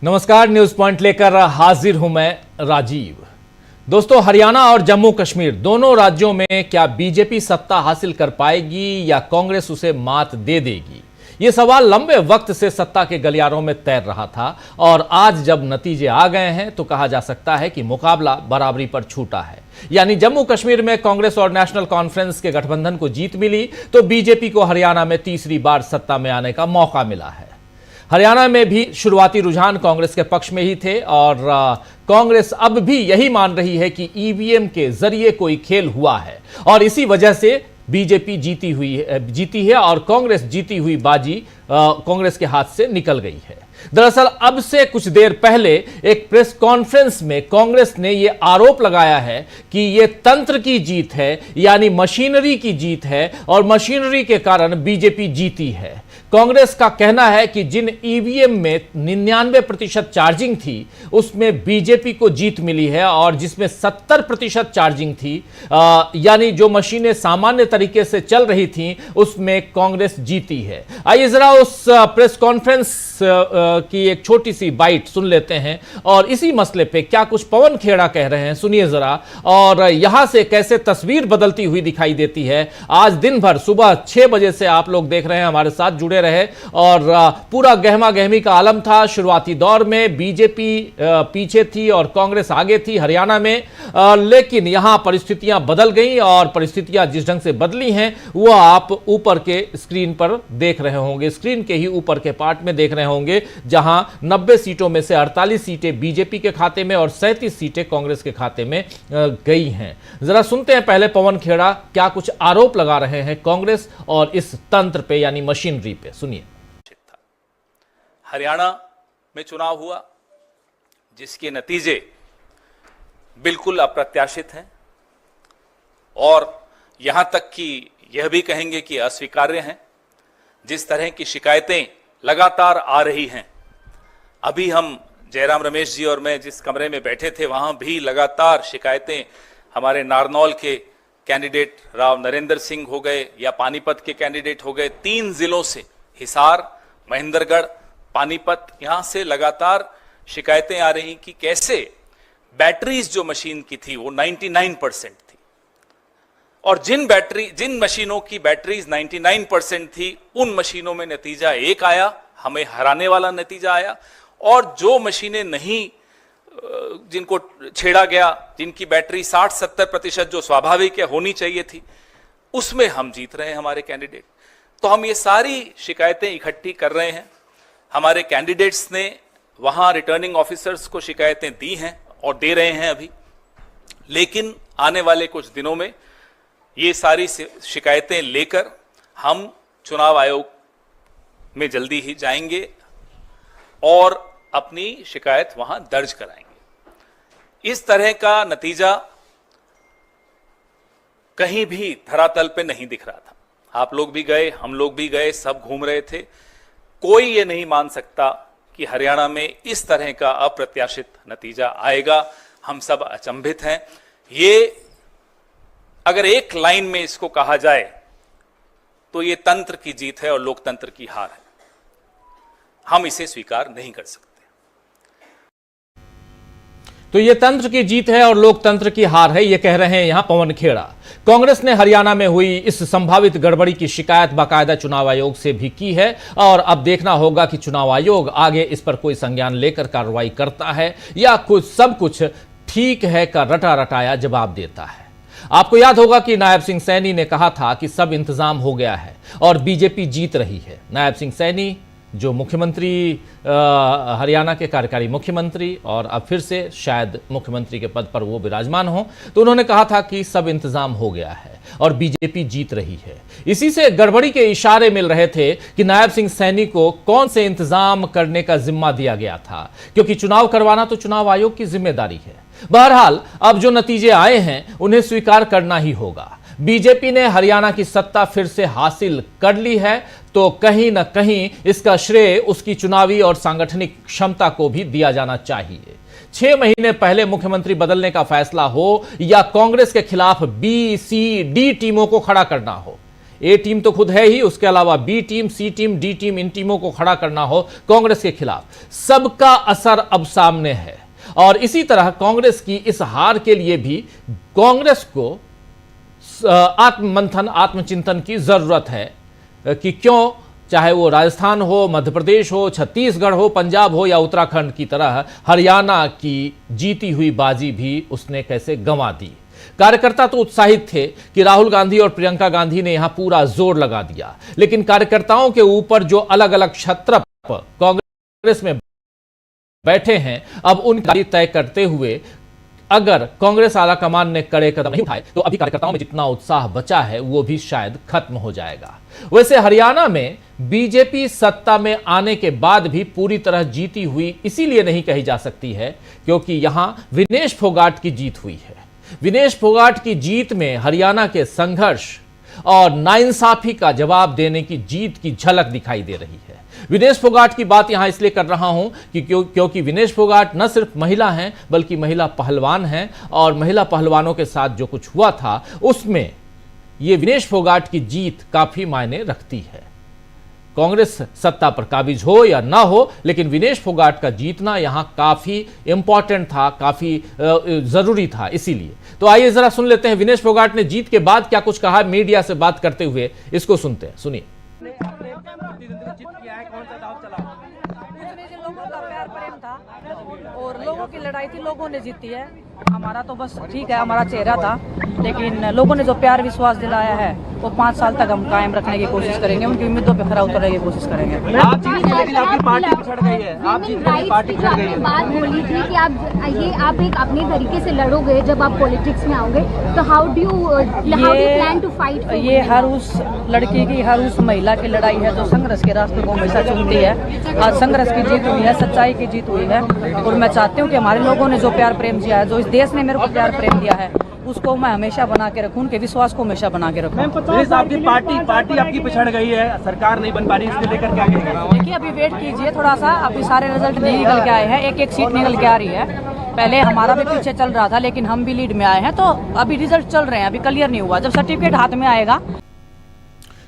नमस्कार, news point लेकर हाजिर हूं मैं राजीव। दोस्तों, हरियाणा और जम्मू कश्मीर दोनों राज्यों में क्या बीजेपी सत्ता हासिल कर पाएगी या कांग्रेस उसे मात दे देगी? ये सवाल लंबे वक्त से सत्ता के गलियारों में तैर रहा था और आज जब नतीजे आ गए हैं तो कहा जा सकता है कि मुकाबला बराबरी पर छूटा है। यानी जम्मू कश्मीर में कांग्रेस और नेशनल कॉन्फ्रेंस के गठबंधन को जीत मिली तो बीजेपी को हरियाणा में तीसरी बार सत्ता में आने का मौका मिला है। हरियाणा में भी शुरुआती रुझान कांग्रेस के पक्ष में ही थे और कांग्रेस अब भी यही मान रही है कि ईवीएम के जरिए कोई खेल हुआ है और इसी वजह से बीजेपी जीती है और कांग्रेस जीती हुई बाजी कांग्रेस के हाथ से निकल गई है। दरअसल अब से कुछ देर पहले एक प्रेस कॉन्फ्रेंस में कांग्रेस ने यह आरोप लगाया है कि यह तंत्र की जीत है, यानी मशीनरी की जीत है और मशीनरी के कारण बीजेपी जीती है। कांग्रेस का कहना है कि जिन ईवीएम में 99% चार्जिंग थी उसमें बीजेपी को जीत मिली है और जिसमें 70% चार्जिंग थी, यानी जो मशीनें सामान्य तरीके से चल रही थीं उसमें कांग्रेस जीती है। आइए जरा उस प्रेस कॉन्फ्रेंस की एक छोटी सी बाइट सुन लेते हैं और इसी मसले पे क्या कुछ पवन खेड़ा कह रहे हैं, सुनिए जरा। और यहां से कैसे तस्वीर बदलती हुई दिखाई देती है। आज दिन भर सुबह 6 बजे से आप लोग देख रहे हैं, हमारे साथ जुड़े रहे और पूरा गहमा गहमी का आलम था। शुरुआती दौर में बीजेपी पीछे थी और कांग्रेस आगे थी हरियाणा में, लेकिन यहां परिस्थितियां बदल गई और परिस्थितियां जिस ढंग से बदली हैं वो आप ऊपर के स्क्रीन पर देख रहे होंगे, स्क्रीन के ही ऊपर के पार्ट में देख रहे होंगे, जहां 90 सीटों में से 48 सीटें बीजेपी के खाते में और 37 सीटें कांग्रेस के खाते में गई हैं। जरा सुनते हैं पहले पवन खेड़ा क्या कुछ आरोप लगा रहे हैं कांग्रेस और इस तंत्र पे यानी मशीनरी पे, सुनिए। हरियाणा में चुनाव हुआ जिसके नतीजे बिल्कुल अप्रत्याशित हैं और यहां तक कि यह भी कहेंगे कि अस्वीकार्य हैं। जिस तरह की शिकायतें लगातार आ रही हैं, अभी हम जयराम रमेश जी और मैं जिस कमरे में बैठे थे वहां भी लगातार शिकायतें हमारे नारनौल के कैंडिडेट राव नरेंद्र सिंह हो गए या पानीपत के कैंडिडेट हो गए, 3 जिलों से हिसार, महेंद्रगढ़, पानीपत, यहां से लगातार शिकायतें आ रही कि कैसे बैटरीज जो मशीन की थी वो 99% थी और जिन मशीनों की बैटरीज 99% थी उन मशीनों में नतीजा एक आया, हमें हराने वाला नतीजा आया, और जो मशीनें नहीं, जिनको छेड़ा गया, जिनकी बैटरी 60-70% जो स्वाभाविक है होनी चाहिए थी, उसमें हम जीत रहे हैं हमारे कैंडिडेट। तो हम ये सारी शिकायतें इकट्ठी कर रहे हैं। हमारे कैंडिडेट्स ने वहां रिटर्निंग ऑफिसर्स को शिकायतें दी हैं और दे रहे हैं अभी, लेकिन आने वाले कुछ दिनों में ये सारी शिकायतें लेकर हम चुनाव आयोग में जल्दी ही जाएंगे और अपनी शिकायत वहां दर्ज कराएंगे। इस तरह का नतीजा कहीं भी धरातल पे नहीं दिख रहा था। आप लोग भी गए, हम लोग भी गए, सब घूम रहे थे। कोई ये नहीं मान सकता कि हरियाणा में इस तरह का अप्रत्याशित नतीजा आएगा। हम सब अचंभित हैं। ये अगर एक लाइन में इसको कहा जाए तो ये तंत्र की जीत है और लोकतंत्र की हार है। हम इसे स्वीकार नहीं कर सकते। तो ये तंत्र की जीत है और लोकतंत्र की हार है, ये कह रहे हैं यहां पवन खेड़ा। कांग्रेस ने हरियाणा में हुई इस संभावित गड़बड़ी की शिकायत बाकायदा चुनाव आयोग से भी की है और अब देखना होगा कि चुनाव आयोग आगे इस पर कोई संज्ञान लेकर कार्रवाई करता है या सब कुछ ठीक है का रटा रटाया जवाब देता है। आपको याद होगा कि नायब सिंह सैनी ने कहा था कि सब इंतजाम हो गया है और बीजेपी जीत रही है। नायब सिंह सैनी जो मुख्यमंत्री, हरियाणा के कार्यकारी मुख्यमंत्री और अब फिर से शायद मुख्यमंत्री के पद पर वो विराजमान हो, तो उन्होंने कहा था कि सब इंतजाम हो गया है और बीजेपी जीत रही है। इसी से गड़बड़ी के इशारे मिल रहे थे कि नायब सिंह सैनी को कौन से इंतजाम करने का जिम्मा दिया गया था, क्योंकि चुनाव करवाना तो चुनाव आयोग की जिम्मेदारी है। बहरहाल अब जो नतीजे आए हैं उन्हें स्वीकार करना ही होगा। बीजेपी ने हरियाणा की सत्ता फिर से हासिल कर ली है तो कहीं ना कहीं इसका श्रेय उसकी चुनावी और सांगठनिक क्षमता को भी दिया जाना चाहिए। 6 महीने पहले मुख्यमंत्री बदलने का फैसला हो या कांग्रेस के खिलाफ बी, सी, डी टीमों को खड़ा करना हो, ए टीम तो खुद है ही, उसके अलावा बी टीम, सी टीम, डी टीम, इन टीमों को खड़ा करना हो कांग्रेस के खिलाफ, सबका असर अब सामने है। और इसी तरह कांग्रेस की इस हार के लिए भी कांग्रेस को आत्ममंथन, आत्मचिंतन की जरूरत है कि क्यों, चाहे वो राजस्थान हो, मध्य प्रदेश हो, छत्तीसगढ़ हो, पंजाब हो या उत्तराखंड की तरह हरियाणा की जीती हुई बाजी भी उसने कैसे गंवा दी। कार्यकर्ता तो उत्साहित थे कि राहुल गांधी और प्रियंका गांधी ने यहां पूरा जोर लगा दिया, लेकिन कार्यकर्ताओं के ऊपर जो अलग अलग क्षत्रप कांग्रेस में बैठे हैं, अब उनकी तय करते हुए अगर कांग्रेस आला कमान ने कड़े कदम नहीं उठाए तो अभी कार्यकर्ताओं में जितना उत्साह बचा है वो भी शायद खत्म हो जाएगा। वैसे हरियाणा में बीजेपी सत्ता में आने के बाद भी पूरी तरह जीती हुई इसीलिए नहीं कही जा सकती है क्योंकि यहां विनेश फोगाट की जीत हुई है। विनेश फोगाट की जीत में हरियाणा के संघर्ष और नाइंसाफी का जवाब देने की जीत की झलक दिखाई दे रही है। विनेश फोगाट की बात यहां इसलिए कर रहा हूं कि क्योंकि विनेश फोगाट न सिर्फ महिला हैं बल्कि महिला पहलवान हैं, और महिला पहलवानों के साथ जो कुछ हुआ था उसमें यह विनेश फोगाट की जीत काफी मायने रखती है। कांग्रेस सत्ता पर काबिज हो या ना हो, लेकिन विनेश फोगाट का जीतना यहां काफी इंपॉर्टेंट था, काफी जरूरी था। इसीलिए तो आइए जरा सुन लेते हैं विनेश फोगाट ने जीत के बाद क्या कुछ कहा मीडिया से बात करते हुए, इसको सुनते हैं, सुनिए। लोगों का प्यार प्रेम था और लोगों की लड़ाई थी, लोगों ने जीती है। हमारा तो बस ठीक है, हमारा चेहरा था, लेकिन लोगों ने जो प्यार विश्वास दिलाया है वो 5 साल तक हम कायम रखने की कोशिश करेंगे, उनकी उम्मीदों पे खरा उतरने की कोशिश करेंगे। आप जीत गए लेकिन आपकी पार्टी पिछड़ गई है, आप जीत गए, पार्टी पिछड़ गई है। बात बोली थी कि आप एक अपने तरीके से लड़ोगे जब आप पॉलिटिक्स में आओगे, तो how do you plan to fight? ये हर उस लड़की की, हर उस महिला की लड़ाई है जो संघर्ष के रास्ते को हमेशा चुनती है। आज संघर्ष की जीत हुई है, सच्चाई की जीत हुई है, और मैं चाहती हूँ कि हमारे लोगों ने जो प्यार प्रेम दिया है, जो इस देश ने मेरे को प्यार प्रेम दिया है, उसको मैं हमेशा बना के रखूं, उनके विश्वास को हमेशा बना के रखूं। आपकी पार्टी आपकी पिछड़ गई है, सरकार नहीं बन पा रही, इसको लेकर क्या कहेंगे? देखिए अभी वेट कीजिए थोड़ा सा, अभी सारे रिजल्ट नहीं निकल के आए हैं, एक सीट निकल के आ रही है। पहले हमारा भी पीछे चल रहा था लेकिन हम भी लीड में आए हैं, तो अभी रिजल्ट चल रहे हैं, अभी क्लियर नहीं हुआ। जब सर्टिफिकेट हाथ में आएगा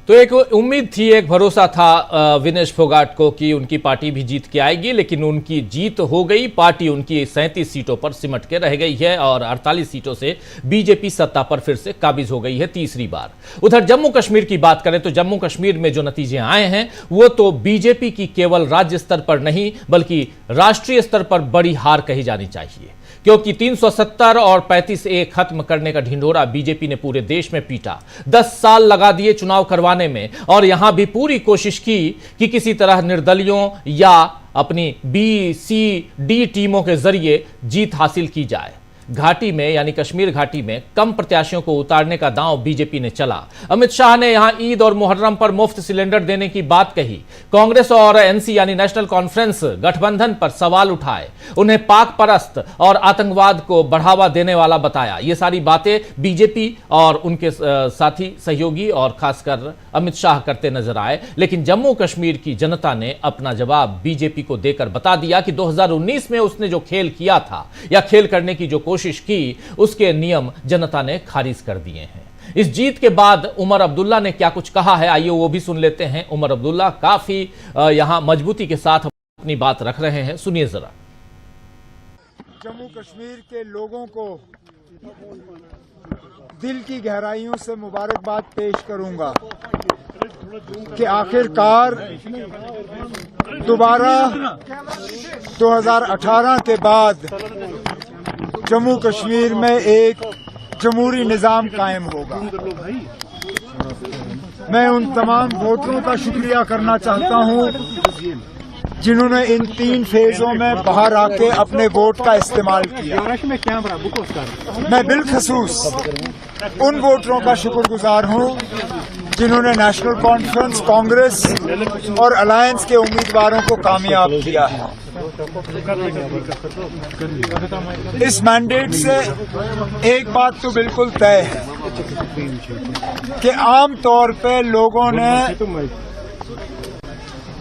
तो एक उम्मीद थी, एक भरोसा था विनेश फोगाट को कि उनकी पार्टी भी जीत के आएगी, लेकिन उनकी जीत हो गई। पार्टी उनकी 37 सीटों पर सिमट के रह गई है और 48 सीटों से बीजेपी सत्ता पर फिर से काबिज हो गई है तीसरी बार। उधर जम्मू कश्मीर की बात करें तो जम्मू कश्मीर में जो नतीजे आए हैं वो तो बीजेपी की केवल राज्य स्तर पर नहीं बल्कि राष्ट्रीय स्तर पर बड़ी हार कही जानी चाहिए, क्योंकि 370 और 35A खत्म करने का ढिंढोरा बीजेपी ने पूरे देश में पीटा। 10 साल लगा दिए चुनाव करवाने में और यहां भी पूरी कोशिश की कि किसी तरह निर्दलियों या अपनी बी, सी, डी टीमों के जरिए जीत हासिल की जाए। घाटी में यानी कश्मीर घाटी में कम प्रत्याशियों को उतारने का दांव बीजेपी ने चला। अमित शाह ने यहां ईद और मुहर्रम पर मुफ्त सिलेंडर देने की बात कही। कांग्रेस और एनसी यानी नेशनल कॉन्फ्रेंस गठबंधन पर सवाल उठाए, उन्हें पाक परस्त और आतंकवाद को बढ़ावा देने वाला बताया। ये सारी बातें बीजेपी और उनके साथी सहयोगी और खासकर अमित शाह करते नजर आए, लेकिन जम्मू कश्मीर की जनता ने अपना जवाब बीजेपी को देकर बता दिया कि 2019 में उसने जो खेल किया था या खेल करने की जो कोशिश की उसके नियम जनता ने खारिज कर दिए हैं। इस जीत के बाद उमर अब्दुल्ला ने क्या कुछ कहा है, आइए वो भी सुन लेते हैं। उमर अब्दुल्ला काफी यहां मजबूती के साथ अपनी बात रख रहे हैं, सुनिए जरा। जम्मू कश्मीर के लोगों को दिल की गहराइयों से मुबारकबाद पेश करूंगा कि आखिरकार दोबारा 2018 के बाद जम्मू कश्मीर में एक जमहूरी निज़ाम कायम होगा। मैं उन तमाम वोटरों का शुक्रिया करना चाहता हूं जिन्होंने इन 3 फेजों में बाहर आके अपने वोट का इस्तेमाल किया। मैं बिलखसूस उन वोटरों का शुक्रगुजार हूं जिन्होंने नेशनल कॉन्फ्रेंस, कांग्रेस और अलायंस के उम्मीदवारों को कामयाब किया है। इस मैंडेट से एक बात तो बिल्कुल तय है कि आम तौर पे लोगों ने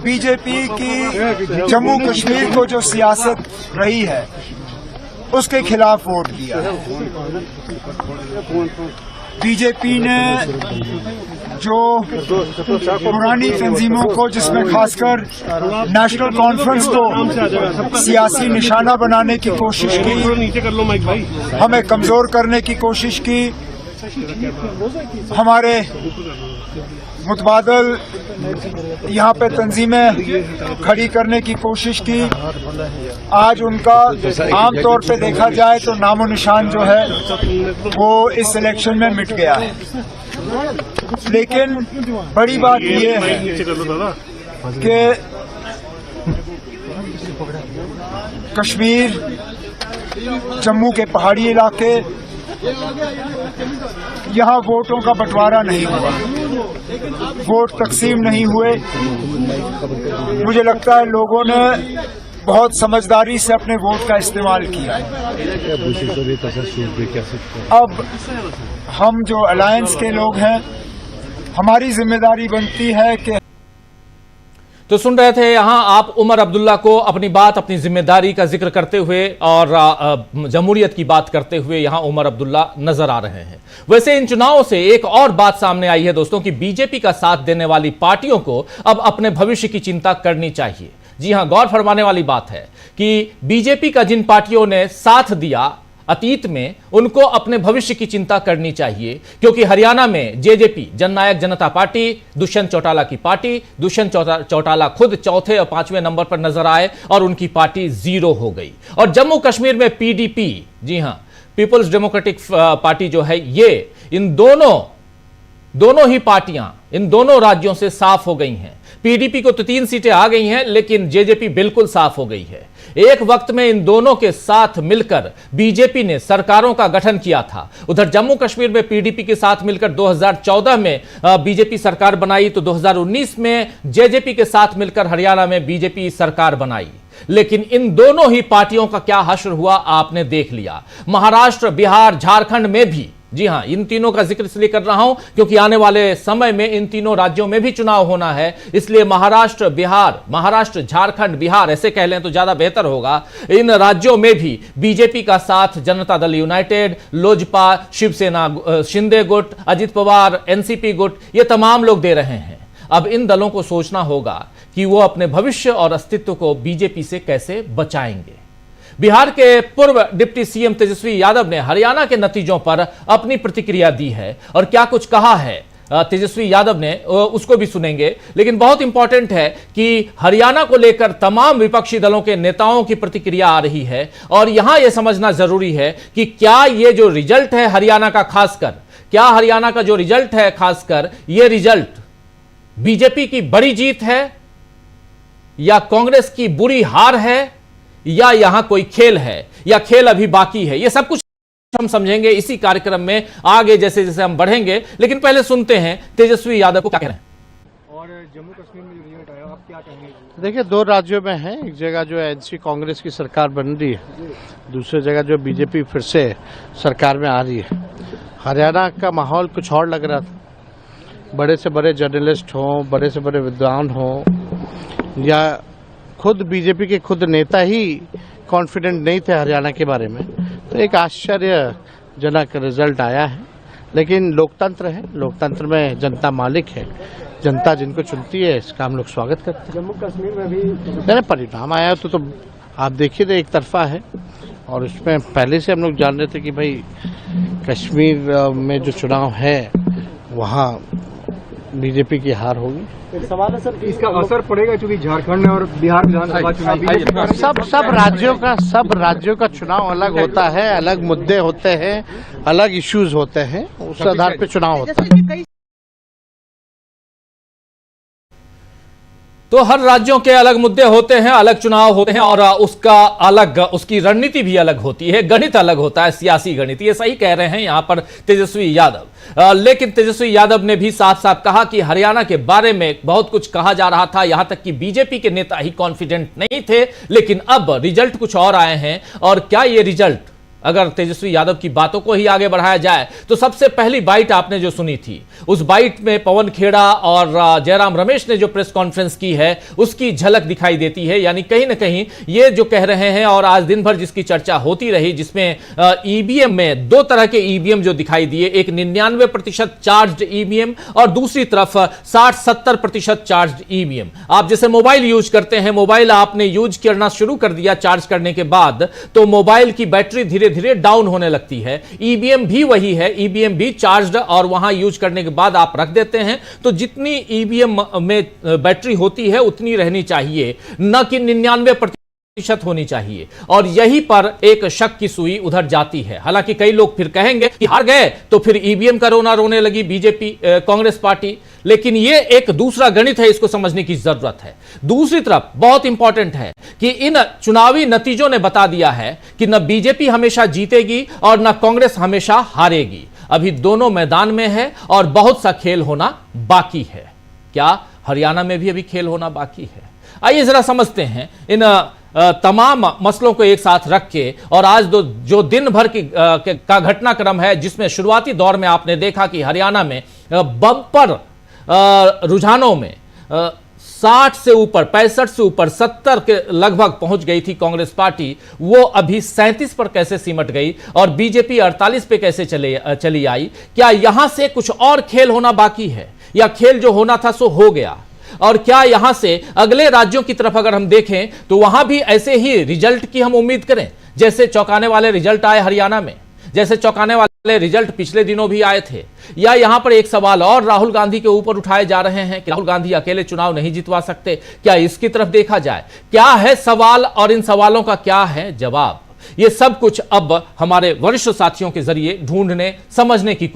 बीजेपी की जम्मू कश्मीर को जो सियासत रही है उसके खिलाफ वोट दिया है। बीजेपी ने जो पुरानी तंजीमों को, जिसमें खासकर नेशनल कॉन्फ्रेंस को सियासी निशाना बनाने की कोशिश की, हमें कमजोर करने की कोशिश की, हमारे मुतबादल यहाँ पे तंजीमें खड़ी करने की कोशिश की। आज उनका आम तौर पे देखा जाए तो नामो निशान जो है वो इस इलेक्शन में मिट गया है। लेकिन बड़ी बात ये है कि कश्मीर, जम्मू के पहाड़ी इलाके, यहाँ वोटों का बंटवारा नहीं हुआ, वोट तकसीम नहीं हुए। मुझे लगता है लोगों ने बहुत समझदारी से अपने वोट का इस्तेमाल किया। अब हम जो अलायंस के लोग हैं, हमारी जिम्मेदारी बनती है कि तो सुन रहे थे यहां आप उमर अब्दुल्ला को अपनी बात, अपनी जिम्मेदारी का जिक्र करते हुए और जमहूरियत की बात करते हुए यहां उमर अब्दुल्ला नजर आ रहे हैं। वैसे इन चुनावों से एक और बात सामने आई है दोस्तों कि बीजेपी का साथ देने वाली पार्टियों को अब अपने भविष्य की चिंता करनी चाहिए। जी हां, गौर फरमाने वाली बात है कि बीजेपी का जिन पार्टियों ने साथ दिया अतीत में, उनको अपने भविष्य की चिंता करनी चाहिए, क्योंकि हरियाणा में जेजेपी, जननायक जनता पार्टी, दुष्यंत चौटाला की पार्टी, दुष्यंत चौटाला खुद चौथे और पांचवें नंबर पर नजर आए और उनकी पार्टी 0 हो गई। और जम्मू कश्मीर में पीडीपी, जी हां, पीपल्स डेमोक्रेटिक पार्टी जो है, ये इन दोनों ही पार्टियां इन दोनों राज्यों से साफ हो गई हैं। पीडीपी को तो 3 सीटें आ गई हैं, लेकिन जेजेपी बिल्कुल साफ हो गई है। एक वक्त में इन दोनों के साथ मिलकर बीजेपी ने सरकारों का गठन किया था। उधर जम्मू कश्मीर में पीडीपी के साथ मिलकर 2014 में बीजेपी सरकार बनाई, तो 2019 में जेजेपी के साथ मिलकर हरियाणा में बीजेपी सरकार बनाई। लेकिन इन दोनों ही पार्टियों का क्या हश्र हुआ आपने देख लिया। महाराष्ट्र, बिहार, झारखंड में भी, जी हां, इन तीनों का जिक्र इसलिए कर रहा हूं क्योंकि आने वाले समय में इन तीनों राज्यों में भी चुनाव होना है, इसलिए महाराष्ट्र, झारखंड, बिहार ऐसे कह लें तो ज्यादा बेहतर होगा। इन राज्यों में भी बीजेपी का साथ जनता दल यूनाइटेड, लोजपा, शिवसेना, शिंदे गुट, अजित पवार, एनसीपी गुट, ये तमाम लोग दे रहे हैं। अब इन दलों को सोचना होगा कि वो अपने भविष्य और अस्तित्व को बीजेपी से कैसे बचाएंगे। बिहार के पूर्व डिप्टी सीएम तेजस्वी यादव ने हरियाणा के नतीजों पर अपनी प्रतिक्रिया दी है और क्या कुछ कहा है तेजस्वी यादव ने, उसको भी सुनेंगे। लेकिन बहुत इंपॉर्टेंट है कि हरियाणा को लेकर तमाम विपक्षी दलों के नेताओं की प्रतिक्रिया आ रही है और यहां यह समझना जरूरी है कि क्या ये जो रिजल्ट है हरियाणा का, खासकर यह रिजल्ट बीजेपी की बड़ी जीत है या कांग्रेस की बुरी हार है, या यहां कोई खेल है, या खेल अभी बाकी है। यह सब कुछ हम समझेंगे इसी कार्यक्रम में आगे जैसे जैसे हम बढ़ेंगे। लेकिन पहले सुनते हैं तेजस्वी यादव को क्या कह रहे हैं। और जम्मू कश्मीर में जो रिजल्ट आया, आप क्या कहेंगे? देखिए, 2 राज्यों में है। एक जगह जो एनसी कांग्रेस की सरकार बन रही है, दूसरी जगह जो बीजेपी फिर से सरकार में आ रही है। हरियाणा का माहौल कुछ और लग रहा था। बड़े से बड़े जर्नलिस्ट हों, बड़े से बड़े विद्वान हों, या खुद बीजेपी के खुद नेता ही कॉन्फिडेंट नहीं थे हरियाणा के बारे में, तो एक आश्चर्यजनक रिजल्ट आया है। लेकिन लोकतंत्र है, लोकतंत्र में जनता मालिक है, जनता जिनको चुनती है इसका हम लोग स्वागत करते हैं। जम्मू कश्मीर में भी परिणाम आया तो आप देखिए तो एक तरफा है, और उसमें पहले से हम लोग जान रहे थे कि भाई कश्मीर में जो चुनाव है वहाँ बीजेपी की हार होगी। एक सवाल है सर, इसका असर पड़ेगा क्योंकि झारखंड और बिहार विधानसभा चुनाव, सब राज्यों का चुनाव अलग होता है, अलग मुद्दे होते हैं, अलग इश्यूज होते हैं, उस आधार पे चुनाव होता है। तो हर राज्यों के अलग मुद्दे होते हैं, अलग चुनाव होते हैं और उसकी रणनीति भी अलग होती है, गणित अलग होता है, सियासी गणित। ये सही कह रहे हैं यहां पर तेजस्वी यादव। लेकिन तेजस्वी यादव ने भी साफ साफ कहा कि हरियाणा के बारे में बहुत कुछ कहा जा रहा था, यहां तक कि बीजेपी के नेता ही कॉन्फिडेंट नहीं थे, लेकिन अब रिजल्ट कुछ और आए हैं। और क्या ये रिजल्ट अगर तेजस्वी यादव की बातों को ही आगे बढ़ाया जाए तो सबसे पहली बाइट आपने जो सुनी थी, उस बाइट में पवन खेड़ा और जयराम रमेश ने जो प्रेस कॉन्फ्रेंस की है उसकी झलक दिखाई देती है। यानी कहीं ना कहीं ये जो कह रहे हैं और आज दिन भर जिसकी चर्चा होती रही, जिसमें ईवीएम में दो तरह के ईवीएम जो दिखाई दिए, एक 99% चार्ज्ड ईवीएम और दूसरी तरफ 60-70% चार्ज्ड ईवीएम। आप जैसे मोबाइल यूज करते हैं, मोबाइल आपने यूज करना शुरू कर दिया चार्ज करने के बाद, तो मोबाइल की बैटरी धीरे धीरे डाउन होने लगती है। ईवीएम भी वही है, ईवीएम भी चार्ज्ड और वहां यूज करने के बाद आप रख देते हैं, तो जितनी ईवीएम में बैटरी होती है उतनी रहनी चाहिए, न कि 99% होनी चाहिए। और यहीं पर एक शक की सुई उधर जाती है। हालांकि कई लोग फिर कहेंगे कि हार गए तो फिर ईवीएम का रोना रोने लगी बीजेपी कांग्रेस पार्टी, लेकिन यह एक दूसरा गणित है, इसको समझने की जरूरत है। दूसरी तरफ बहुत इंपॉर्टेंट है कि इन चुनावी नतीजों ने बता दिया है कि न बीजेपी हमेशा जीतेगी और न कांग्रेस हमेशा हारेगी। अभी दोनों मैदान में है और बहुत सा खेल होना बाकी है। क्या हरियाणा में भी अभी खेल होना बाकी है? आइए जरा समझते हैं इन तमाम मसलों को एक साथ रख के। और आज जो दिन भर का घटनाक्रम है, जिसमें शुरुआती दौर में आपने देखा कि हरियाणा में बम्पर रुझानों में 60 से ऊपर, 65 से ऊपर, 70 के लगभग पहुंच गई थी कांग्रेस पार्टी, वो अभी 37 पर कैसे सिमट गई और बीजेपी 48 पे कैसे चली आई? क्या यहां से कुछ और खेल होना बाकी है या खेल जो होना था सो हो गया? और क्या यहां से अगले राज्यों की तरफ अगर हम देखें तो वहां भी ऐसे ही रिजल्ट की हम उम्मीद करें, जैसे चौंकाने वाले रिजल्ट आए हरियाणा में, जैसे चौंकाने वाले रिजल्ट पिछले दिनों भी आए थे? या यहां पर एक सवाल और राहुल गांधी के ऊपर उठाए जा रहे हैं कि राहुल गांधी अकेले चुनाव नहीं जितवा सकते? क्या इसकी तरफ देखा जाए? क्या है सवाल और इन सवालों का क्या है जवाब? ये सब कुछ अब हमारे वरिष्ठ साथियों के जरिए ढूंढने समझने की